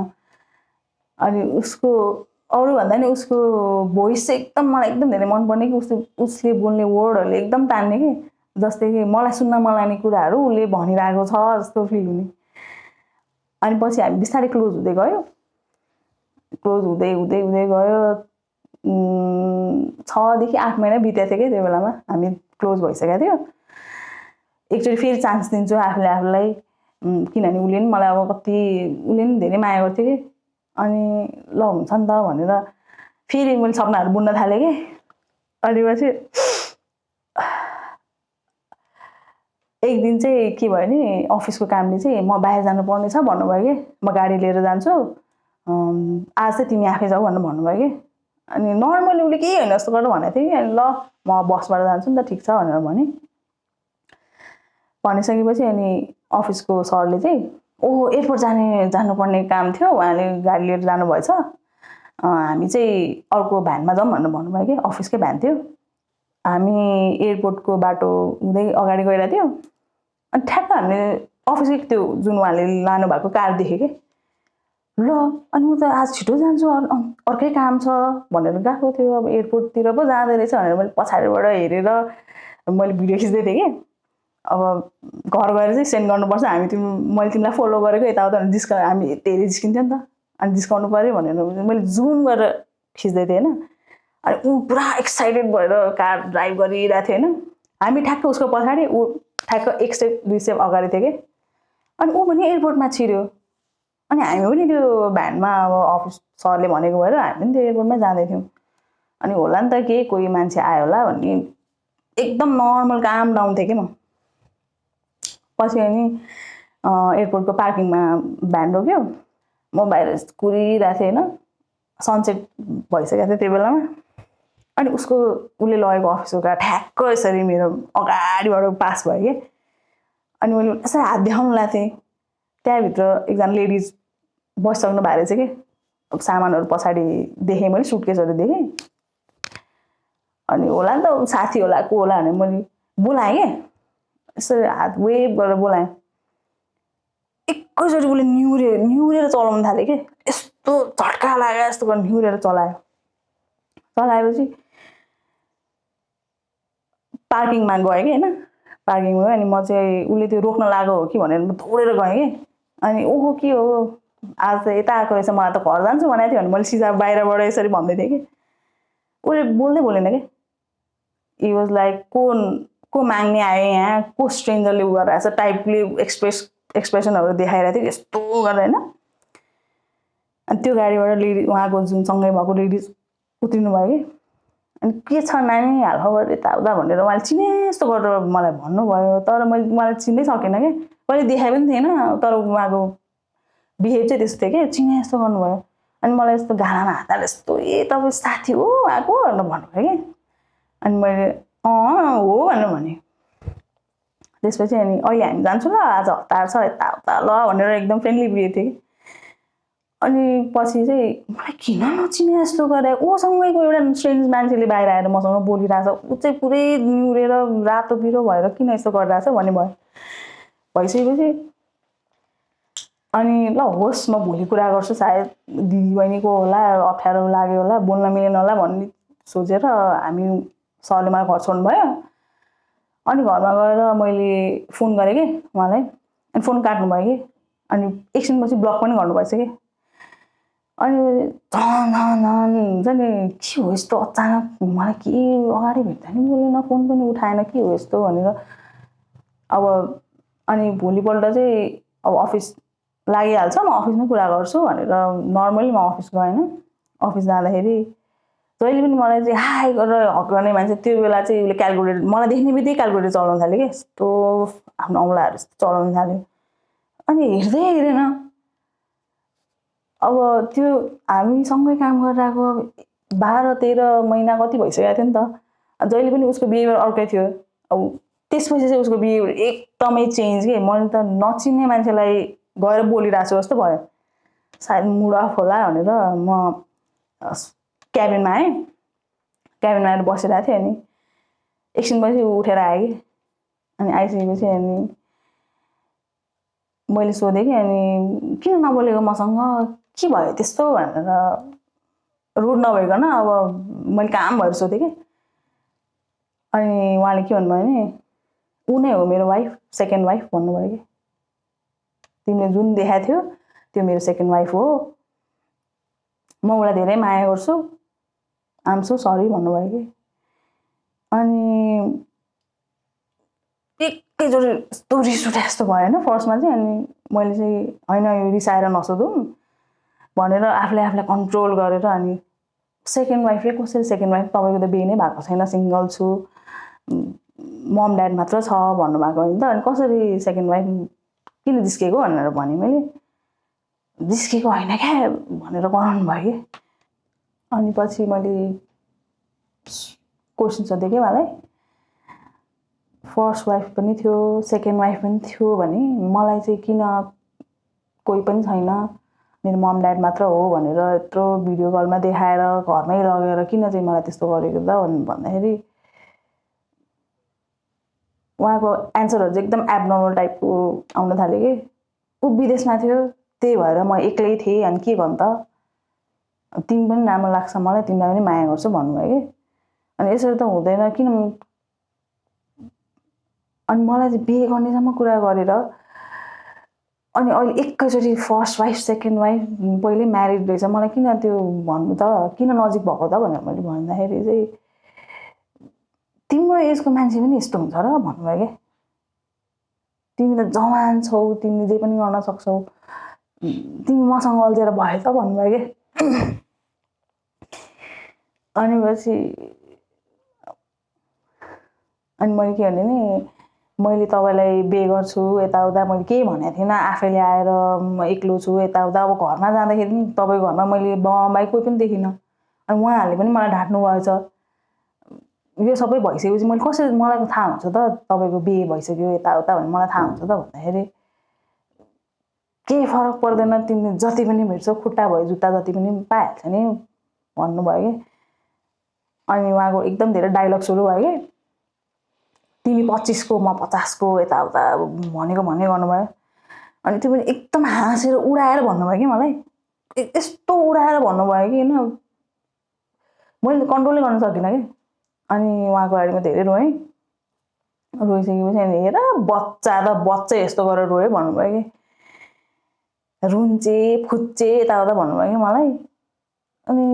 अनि उसको अरूभन्दा नि उसको भोइस चाहिँ एकदम मलाई एकदम धेरै मनपर्ने कि। उसले बोल्ने वर्डहरूले एकदम तान्ने कि, जस्तै कि मलाई सुन्न मन लाग्ने कुराहरू उसले भनिरहेको छ जस्तो फिल हुने। अनि पछि हामी बिस्तारै क्लोज हुँदै गयो, क्लोज हुँदै हुँदै हुँदै गयो। 6 देखि 8 महिना बितेको थियो कि त्यो बेलामा हामी क्लोज भइसकेको थियो। एकचोटि फेरि चान्स दिन्छु आफूलाई, किनभने उसले नि मलाई अब उसले नि धेरै माया गर्थ्यो कि। अनि ल हुन्छ नि त भनेर फेरि मैले सपनाहरू बुन्न थालेँ कि। अनि पछि एक दिन चाहिँ के भयो नि, अफिसको कामले चाहिँ म बाहिर जानुपर्ने छ भन्नुभयो कि, म गाडी लिएर जान्छु, आज चाहिँ तिमी आफै जाऊ भनेर भन्नुभयो कि। अनि नर्मली उसले केही होइन जस्तो गरेर भनेको थियो कि। अनि ल म बसबाट जान्छु नि त, ठिक छ भनेर भने। भनिसकेपछि अनि अफिसको सरले चाहिँ एयरपोर्ट जानुपर्ने काम थियो, उहाँले गाडी लिएर जानुभएछ, हामी चाहिँ अर्को भ्यानमा जाउँ भनेर भन्नुभयो कि अफिसकै भ्यान थियो। हामी एयरपोर्टको बाटो हुँदै अगाडि गइरहेको थियौँ, अनि ठ्याक्क हामीले अफिसकै त्यो जुन उहाँले लानुभएको कार देखेँ कि ल अनि म त आज छिटो जान्छु अर्कै काम छ भनेर गएको थियो। अब एयरपोर्टतिर पो जाँदै रहेछ भनेर मैले पछाडिबाट हेरेर मैले भिडियो खिच्दै थिएँ कि अब घर गएर चाहिँ सेन्ड गर्नुपर्छ, मैले तिमीलाई फलो गरेको यताउता हामी धेरै जिस्किन्थ्यो नि त, अनि जिस्काउनु पऱ्यो भनेर मैले जुम गरेर खिच्दै थिएँ होइन। अनि ऊ पुरा एक्साइटेड भएर कार ड्राइभ गरिरहेको थियो होइन। हामी ठ्याक्क उसको पछाडि, ऊ ठ्याक्क 1 स्टेप 2 स्टेप अगाडि थियो कि, अनि ऊ पनि एयरपोर्टमा छिर्यो। अनि हामी पनि त्यो भ्यानमा अब अफिस सरले भनेको भएर हामी पनि त्यो एयरपोर्टमै जाँदै थियौँ। अनि होला नि त के कोही मान्छे आयो होला भन्ने एकदम नर्मल काम डाउन थिएँ कि म। पछि अनि एयरपोर्टको पार्किङमा भ्यान रोक्यो, म बाहिर कुरिरहेको थिएँ होइन। सनसेट भइसकेको थियो त्यो बेलामा। अनि उसले लगेको अफिसको कार ठ्याक्क यसरी मेरो अगाडिबाट पास भयो कि, अनि मैले यसरी हात देखाउनु लागेको थिएँ। त्यहाँभित्र एकजना लेडिज बसिसक्नु भएको रहेछ कि, सामानहरू पछाडि देखेँ मैले, सुटकेसहरू देखेँ। अनि होला नि त साथी होला को होला भनेर मैले बोलाएँ कि, यसरी हात वेभ गरेर बोलाएँ। एकैचोटि उसले निहुरेर चलाउनु थाल्यो कि, यस्तो झट्का लाग्यो यस्तो गरेर निहुरेर चलायो। चलाएपछि पार्किङमा गएँ कि होइन, पार्किङमा गएँ। अनि म चाहिँ उसले त्यो रोक्न लाग्यो हो कि भनेर म दौडेर गएँ कि, अनि ओहो के हो आज त यता आएको रहेछ, मलाई त घर जान्छु भनेको थियो भने मैले सिधा बाहिरबाट यसरी भन्दै थिएँ कि, उसले बोल्दै बोलेन कि। इ वाज लाइक को माग्ने आयो यहाँ, को स्ट्रेन्जरले उ गरिरहेछ टाइपले एक्सप्रेसनहरू देखाइरहेको थियो यस्तो गरेर होइन। अनि त्यो गाडीबाट उहाँको जुन सँगै भएको लेडिज उत्रिनु भयो कि, अनि के छ नानी हालखबर यताउता भनेर उहाँले चिने जस्तो गरेर मलाई भन्नुभयो। तर मैले उहाँलाई चिन्दै सकेन कि, कहिले देखाइ पनि थिएन, तर उहाँको बिहेभ चाहिँ त्यस्तो थियो कि चिने जस्तो गर्नुभयो। अनि मलाई यस्तो गालामा हात हालेर यस्तो तपाईँ साथी हो आएको भनेर भन्नुभयो कि, अनि मैले हो भनेर भनेँ। त्यसपछि अनि अहिले हामी जान्छौँ ल, आज हतार छ यताउता ल भनेर एकदम फ्रेन्डली बिहेभ थियो कि। अनि पछि चाहिँ मलाई किन नचिने जस्तो गरे, ऊसँगैको एउटा स्ट्रेन्ज मान्छेले बाहिर आएर मसँग बोलिरहेछ, ऊ चाहिँ पुरै निहुरेर रातो पिरो भएर किन यस्तो गरिरहेछ भन्ने भयो। भइसकेपछि अनि ल होस् म भोलि कुरा गर्छु, सायद दिदी बहिनीको होला अप्ठ्यारो लाग्यो होला, बोल्न मिलेन होला भन्ने सोचेर हामी सरले मलाई घर छोड्नु भयो। अनि घरमा गएर मैले फोन गरेँ कि उहाँलाई, अनि फोन काट्नुभयो कि, अनि एकछिनपछि ब्लक पनि गर्नुभएछ कि। अनि झन् हुन्छ नि के हो यस्तो अचानक मलाई के अगाडि भेट्दा नि बोलेन, फोन पनि उठाएन, के हो यस्तो भनेर। अब अनि भोलिपल्ट चाहिँ अब अफिस लागिहाल्छ म अफिसमै कुरा गर्छु भनेर नर्मली म अफिस गएँ होइन। अफिस जाँदाखेरि जहिले पनि मलाई चाहिँ हाई गरेर हक गर्ने मान्छे, त्यो बेला चाहिँ उसले क्यालकुलेटर मलाई देख्ने बित्तिकै क्यालकुलेटर चलाउनु थाल्यो कि, यस्तो आफ्नो औँलाहरू यस्तो चलाउनु थाल्यो। अनि हेर्दै हेरेन। अब त्यो हामी सँगै काम गरिरहेको 12-13 महिना कति भइसकेको थियो नि त। जहिले पनि उसको बिहेभियर अर्कै थियो। अब त्यसपछि चाहिँ उसको बिहेभियर एकदमै चेन्ज के, मैले त नचिन्ने मान्छेलाई गएर बोलिरहेको छु जस्तो भयो। सायद मुड अफ होला भनेर म क्याबिनमा आएँ। क्याबिनमा आएर बसिरहेको थिएँ। अनि एकछिनपछि ऊ उठेर आयो कि, अनि आइसकेपछि अनि मैले सोधेँ कि अनि किन नबोलेको मसँग, के भयो त्यस्तो भनेर रुड नभइकन अब मैले काम भएर सोधेँ कि। अनि उहाँले के भन्नुभयो भने ऊ नै हो मेरो वाइफ, सेकेन्ड वाइफ भन्नुभयो कि, तिमीले जुन देखाएको थियो त्यो मेरो सेकेन्ड वाइफ हो, म उसलाई धेरै माया गर्छु, आइ एम सो सरी भन्नुभयो कि। अनि एकैचोटि यस्तो रिस उठे जस्तो भयो होइन फर्स्टमा चाहिँ। अनि मैले चाहिँ होइन यो रिसाएर नसोधौँ भनेर आफूलाई कन्ट्रोल गरेर, अनि सेकेन्ड वाइफले कसरी सेकेन्ड वाइफ, तपाईँको त बिहे नै भएको छैन, सिङ्गल छु, मम ड्याड मात्र छ भन्नुभएको होइन त, अनि कसरी सेकेन्ड वाइफ, किन जिस्केको भनेर भने मैले। जिस्केको होइन क्या भनेर कराउनु भयो कि। अनि पछि मैले क्वेसन सोधेँ कि उहाँलाई, फर्स्ट वाइफ पनि थियो सेकेन्ड वाइफ पनि थियो भने मलाई चाहिँ किन कोही पनि छैन मेरो मम ड्याड मात्र हो भनेर यत्रो भिडियो कलमा देखाएर घरमै लगेर किन चाहिँ मलाई त्यस्तो गरेको त भन्दाखेरि उहाँको एन्सरहरू चाहिँ एकदम एबनर्मल टाइपको आउन थाल्यो कि ऊ विदेशमा थियो त्यही भएर म एक्लै थिएँ अनि के गर्नु त तिमी पनि राम्रो लाग्छ मलाई तिमीलाई पनि माया गर्छु भन्नुभयो कि अनि यसरी त हुँदैन किन अनि मलाई चाहिँ बिहे गर्नेसम्म कुरा गरेर अनि अहिले एकैचोटि फर्स्ट वाइफ सेकेन्ड वाइफ पहिले म्यारिड रहेछ मलाई किन त्यो भन्नु त किन नजिक भएको त भनेर मैले भन्दाखेरि चाहिँ तिम्रो एजको मान्छे पनि यस्तो हुन्छ र भन्नुभयो क्या तिमी त जवान छौ तिमीले जे पनि गर्न सक्छौ तिमी मसँग अल्झेर भयो त भन्नुभयो क्या अनि पछि अनि मैले के भने नि मैले तपाईँलाई बिहे गर्छु यताउता मैले केही भनेको थिइनँ आफैले आएर म एक्लो छु यताउता अब घरमा जाँदाखेरि पनि तपाईँको घरमा मैले बाउआमाई कोही पनि देखिनँ अनि उहाँहरूले पनि मलाई ढाँट्नु भएछ यो सबै भइसकेपछि मैले कसरी मलाई थाहा हुन्छ त तपाईँको बिहे भइसक्यो यताउता भने मलाई थाहा हुन्छ त भन्दाखेरि केही फरक पर्दैन तिमीले जति पनि भेट्छौ खुट्टा भयो जुत्ता जति पनि पाइहाल्छ नि भन्नुभयो कि अनि उहाँको एकदम धेरै डायलग सुरु भयो कि तिमी 25 को म 50 को यताउता भनेको गर्नुभयो अनि त्यो पनि एकदम हाँसेर उडाएर भन्नुभयो कि मलाई यस्तो उडाएर भन्नुभयो कि होइन मैले कन्ट्रोलै गर्न सकिनँ कि अनि उहाँको अगाडिमा धेरै रोएँ रोइसकेपछि अनि हेर बच्चा यस्तो गरेर रोयो भन्नुभयो कि रुन्चे फुच्चे यताउता भन्नुभयो कि मलाई अनि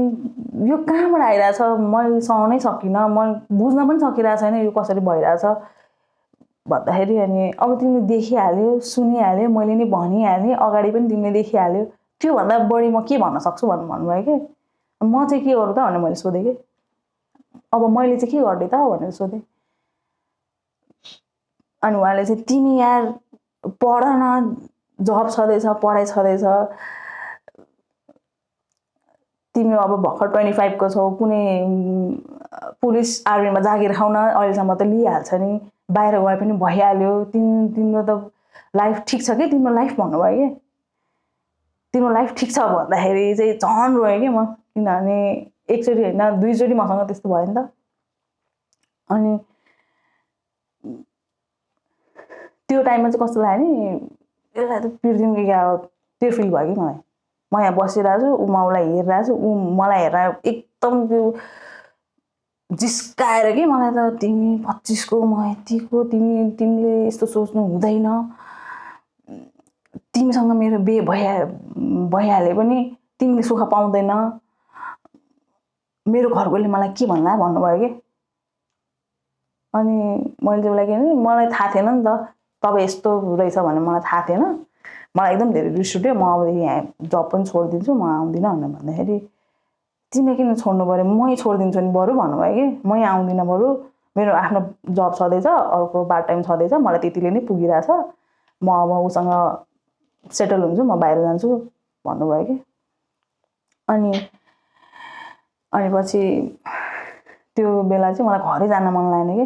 यो कहाँबाट आइरहेछ मैले सहनै सकिनँ म बुझ्न पनि सकिरहेको छैन यो कसरी भइरहेछ भन्दाखेरि अनि अब तिमीले देखिहाल्यो सुनिहाल्यो मैले नि भनिहालेँ अगाडि पनि तिमीले देखिहाल्यो त्योभन्दा बढी म के भन्न सक्छु भन्नुभयो कि म चाहिँ के गरौँ त भनेर मैले सोधेँ कि अब मैले चाहिँ के गर्ने त भनेर सोधेँ अनि उहाँले चाहिँ तिमी यार पढ न जब छँदैछ पढाइ छँदैछ तिमी अब भर्खर 25 को छौ कुनै पुलिस आर्मीमा जागिर खाउन अहिलेसम्म त लिइहाल्छ नि बाहिर गए पनि भइहाल्यो तिम्रो त लाइफ ठिक छ कि तिम्रो लाइफ भन्नुभयो कि तिम्रो लाइफ ठिक छ भन्दाखेरि चाहिँ झन् रोएँ कि म किनभने एकचोटि होइन दुईचोटि मसँग त्यस्तो भयो नि त अनि त्यो टाइममा चाहिँ कस्तो लाग्यो नि यसलाई त पिर्दिउँ कि क्या त्यो फिल भयो कि मलाई म यहाँ बसिरहेको छु म उसलाई हेरिरहेको छु ऊ मलाई हेरेर एकदम त्यो जिस्काएर कि मलाई त तिमी 25 को म यतिको तिमीले यस्तो सोच्नु हुँदैन तिमीसँग मेरो बिहे भइहाले पनि तिमीले सुख पाउँदैन मेरो घरकोले मलाई के भन्ला भन्नुभयो कि अनि मैले चाहिँ उसलाई के भने मलाई थाहा थिएन नि त तपाईँ यस्तो रहेछ भने मलाई थाहा थिएन मलाई एकदम धेरै रिस उठ्यो म अबदेखि यहाँ जब पनि छोडिदिन्छु म आउँदिनँ भनेर भन्दाखेरि तिमीले किन छोड्नु पऱ्यो मै छोडिदिन्छु नि बरु भन्नुभयो कि मै आउँदिनँ बरु मेरो आफ्नो जब छँदैछ अर्को पार्ट टाइम छँदैछ मलाई त्यतिले नै पुगिरहेछ म अब उसँग सेटल हुन्छु म बाहिर जान्छु भन्नुभयो कि अनि पछि त्यो बेला चाहिँ मलाई घरै जान मन लागेन कि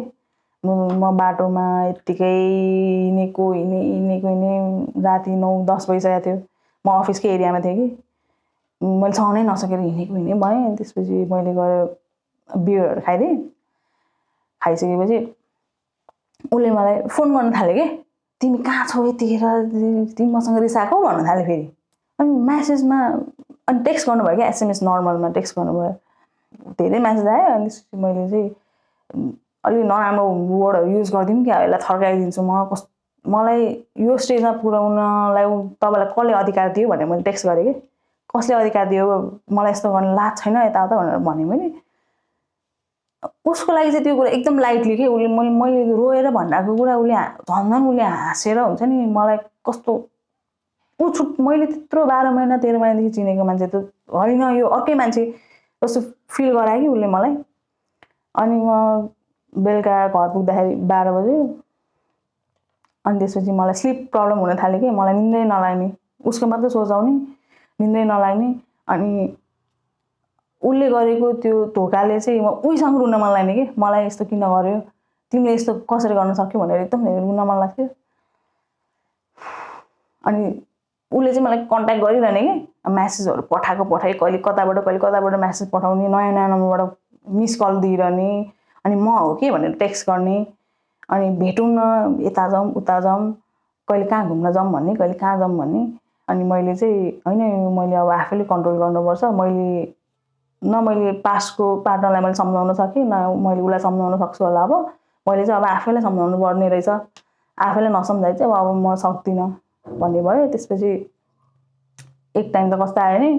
म बाटोमा यत्तिकै हिँडेको राति 9-10 बजिसकेको थियो म अफिसकै एरियामा थिएँ कि मैले सहनै नसकेर हिँडेको भएँ अनि त्यसपछि मैले गएर बियरहरू खाइदिएँ खाइसकेपछि उसले मलाई फोन गर्न थाल्यो कि तिमी कहाँ छौ यतिखेर तिमी मसँग रिसाएको भन्न थाल्यो फेरि अनि म्यासेजमा अनि टेक्स्ट गर्नुभयो क्या एसएमएस नर्मलमा टेक्स्ट गर्नुभयो धेरै म्यासेज आयो अनि त्यसपछि मैले चाहिँ अलि नराम्रो वर्डहरू युज गरिदिउँ क्या यसलाई थर्काइदिन्छु मलाई यो स्टेजमा पुर्याउनलाई तपाईँलाई कसले अधिकार दियो भनेर मैले टेक्स्ट गरेँ कि कसले अधिकार दियो मलाई यस्तो गर्न लाज छैन यताउता भनेर भने मैले उसको लागि चाहिँ त्यो कुरा एकदम लाइटली कि उसले मैले रोएर भनिरहेको कुरा उसले हाँसेर हुन्छ नि मलाई कस्तो मैले त्यत्रो 12 महिना 13 महिनादेखि चिनेको मान्छे त होइन यो अर्कै मान्छे जस्तो फिल गरायो कि उसले मलाई अनि म बेलुका घर पुग्दाखेरि 12 बजे अनि त्यसपछि मलाई स्लिप प्रब्लम हुन थाल्यो कि मलाई निन्दै नलाग्ने उसको मात्रै सोचाउने निन्दै नलाग्ने अनि उसले गरेको त्यो धोकाले चाहिँ म उहीसँग रुन मन लाग्ने कि मलाई यस्तो किन गर्यो तिमीले यस्तो कसरी गर्न सक्यौ भनेर एकदम रुन मन लाग्थ्यो अनि उसले चाहिँ मलाई कन्ट्याक्ट गरिरहने कि म्यासेजहरू पठाए कहिले कताबाट म्यासेज पठाउने नयाँ नयाँ नम्बरबाट मिस कल दिइरहने अनि म हो कि भनेर टेक्स्ट गर्ने अनि भेटौँ न यता जाउँ उता जाउँ कहिले कहाँ घुम्न जाउँ भन्ने कहिले कहाँ जाउँ भन्ने अनि मैले चाहिँ होइन मैले अब आफैले कन्ट्रोल गर्नुपर्छ मैले पास्टको पार्टनरलाई मैले सम्झाउन सकेँ न मैले उसलाई सम्झाउन सक्छु होला अब मैले चाहिँ अब आफैलाई सम्झाउनु पर्ने रहेछ आफैलाई नसम्झाइ चाहिँ अब म सक्दिनँ भन्ने भयो त्यसपछि एक टाइम त कस्तो आयो नि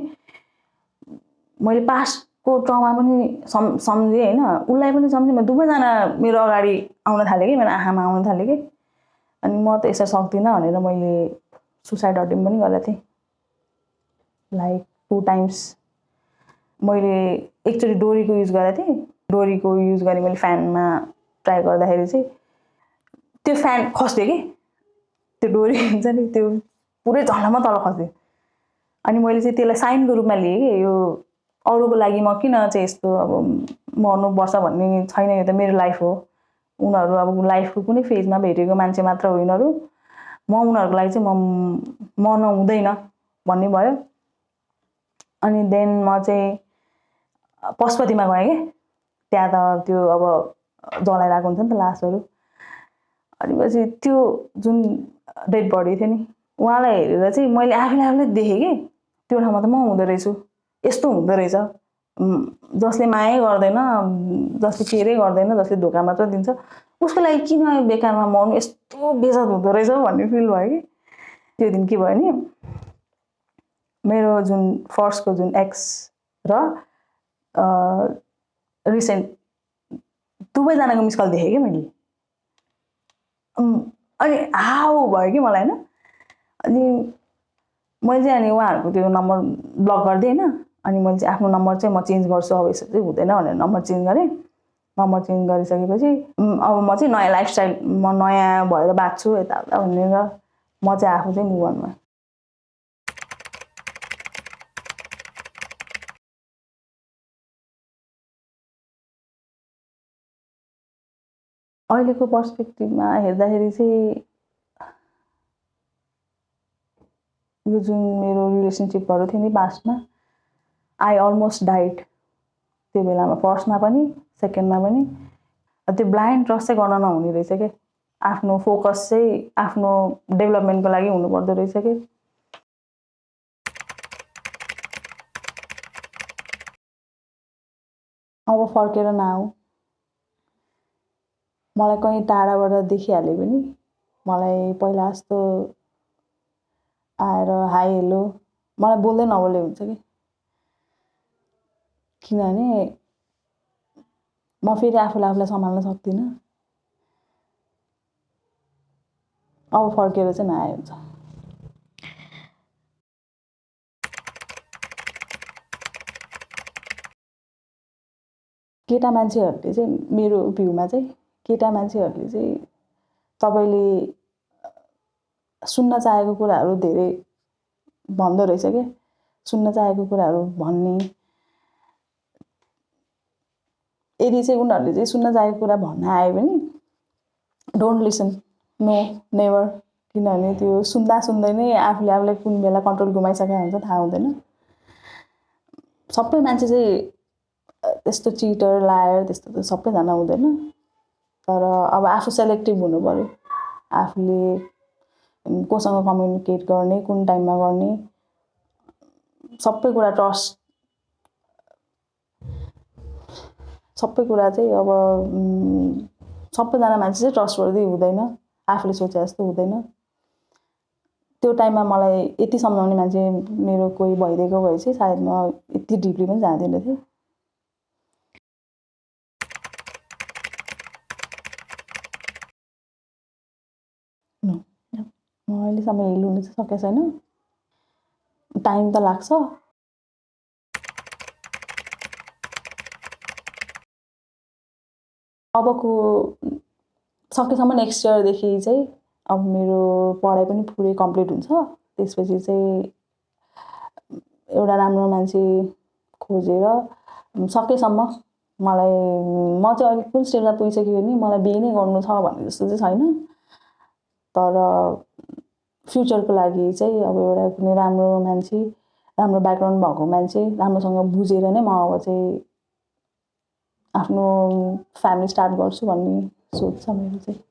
मैले पास्टको ट्रमा पनि सम्झेँ होइन उसलाई पनि सम्झेँ म दुवैजना मेरो अगाडि आउन थालेँ कि मेरो आँखामा आउन थालेँ कि अनि म त यसरी सक्दिनँ भनेर मैले सुसाइड अटेम्प्ट पनि गरेको थिएँ लाइक 2 टाइम्स मैले एकचोटि डोरीको युज गरेको थिएँ डोरीको युज गरेँ मैले फ्यानमा ट्राई गर्दाखेरि चाहिँ त्यो फ्यान खस्थ्यो कि त्यो डोरी हुन्छ नि त्यो पुरै झल्लमा तल खस्थ्यो अनि मैले चाहिँ त्यसलाई साइनको रूपमा लिएँ कि यो अरूको लागि म किन चाहिँ यस्तो अब मर्नुपर्छ भन्ने छैन यो त मेरो लाइफ हो उनीहरू अब लाइफको कुनै फेजमा भेटेको मान्छे मात्र हो यिनीहरू म उनीहरूको लागि चाहिँ म मर्न हुँदैन भन्ने भयो अनि देन म चाहिँ पशुपतिमा गएँ कि त्यहाँ त त्यो अब जलाइरहेको हुन्छ नि त लासहरू अनि पछि त्यो जुन डेड बडी थियो नि उहाँलाई हेरेर चाहिँ मैले आफूले देखेँ कि त्यो ठाउँमा त म हुँदो रहेछु यस्तो हुँदो रहेछ जसले मायै गर्दैन जसले केयरै गर्दैन जसले धोका मात्र दिन्छ उसको लागि किन बेकारमा मर्नु यस्तो बेजत हुँदो रहेछ भन्ने फिल भयो कि त्यो दिन के भयो नि मेरो जुन फर्स्टको जुन एक्स र रिसेन्ट दुवैजनाको मिस कल देखेँ कि मैले अनि हाउ भयो कि मलाई होइन अनि मैले चाहिँ अनि उहाँहरूको त्यो नम्बर ब्लक गरिदिएँ होइन अनि मैले चाहिँ आफ्नो नम्बर चाहिँ म चेन्ज गर्छु अब यसो चाहिँ हुँदैन भनेर नम्बर चेन्ज गरेँ नम्बर चेन्ज गरिसकेपछि अब म चाहिँ नयाँ लाइफस्टाइल म नयाँ भएर बाँच्छु यताउता भनेर म चाहिँ आफू चाहिँ मुभ अन भयो अहिलेको पर्सपेक्टिभमा हेर्दाखेरि चाहिँ यो जुन मेरो रिलेसनसिपहरू थियो नि पास्टमा आई अलमोस्ट डाइड त्यो बेलामा फर्स्टमा पनि सेकेन्डमा पनि त्यो ब्लाइन्ड ट्रस्ट चाहिँ गर्न नहुने रहेछ कि आफ्नो फोकस चाहिँ आफ्नो डेभलपमेन्टको लागि हुनुपर्दो रहेछ कि अब फर्केर नआऊ मलाई कहीँ टाढाबाट देखिहाले पनि मलाई पहिला जस्तो आएर हाई हेलो मलाई बोल्दै नबोल्दै हुन्छ कि किनभने म फेरि आफूलाई सम्हाल्न सक्दिनँ अब फर्केर चाहिँ नआए हुन्छ केटा मान्छेहरूले चाहिँ मेरो भ्यूमा चाहिँ केटा मान्छेहरूले चाहिँ तपाईँले सुन्न चाहेको कुराहरू धेरै भन्दो रहेछ कि सुन्न चाहेको कुराहरू भन्ने यदि चाहिँ उनीहरूले चाहिँ सुन्न चाहेको कुरा भन्न आयो भने डोन्ट लिसन नो नेभर किनभने त्यो सुन्दा सुन्दै नै आफूलाई कुन बेला कन्ट्रोल गुमाइसकेको हुन्छ थाहा हुँदैन सबै मान्छे चाहिँ त्यस्तो चिटर लायर त्यस्तो त सबैजना हुँदैन तर अब आफू सेलेक्टिभ हुनु पर्यो आफूले कोसँग कम्युनिकेट गर्ने कुन टाइममा गर्ने सबै कुरा ट्रस्ट सबै कुरा चाहिँ अब सबैजना मान्छे चाहिँ ट्रस्टवर्दी हुँदैन आफूले सोचे जस्तो हुँदैन त्यो टाइममा मलाई यति सम्झाउने मान्छे मेरो कोही भइदिएको भए चाहिँ सायद म यति डिपली पनि जाँदिनँ थिएँ म अहिलेसम्म हिल हुनु चाहिँ सकेको छैन टाइम त लाग्छ अबको सकेसम्म नेक्स्ट इयरदेखि चाहिँ अब मेरो पढाइ पनि पुरै कम्प्लिट हुन्छ त्यसपछि चाहिँ एउटा राम्रो मान्छे खोजेर सकेसम्म मलाई म चाहिँ अहिले कुन स्टेजमा पुगिसक्यो भने मलाई बिहे नै गर्नु छ भन्ने जस्तो चाहिँ छैन तर फ्युचरको लागि चाहिँ अब एउटा कुनै राम्रो मान्छे राम्रो ब्याकग्राउन्ड भएको मान्छे राम्रोसँग बुझेर नै म अब चाहिँ आफ्नो फ्यामिली स्टार्ट गर्छु भन्ने सोच छ मेरो चाहिँ।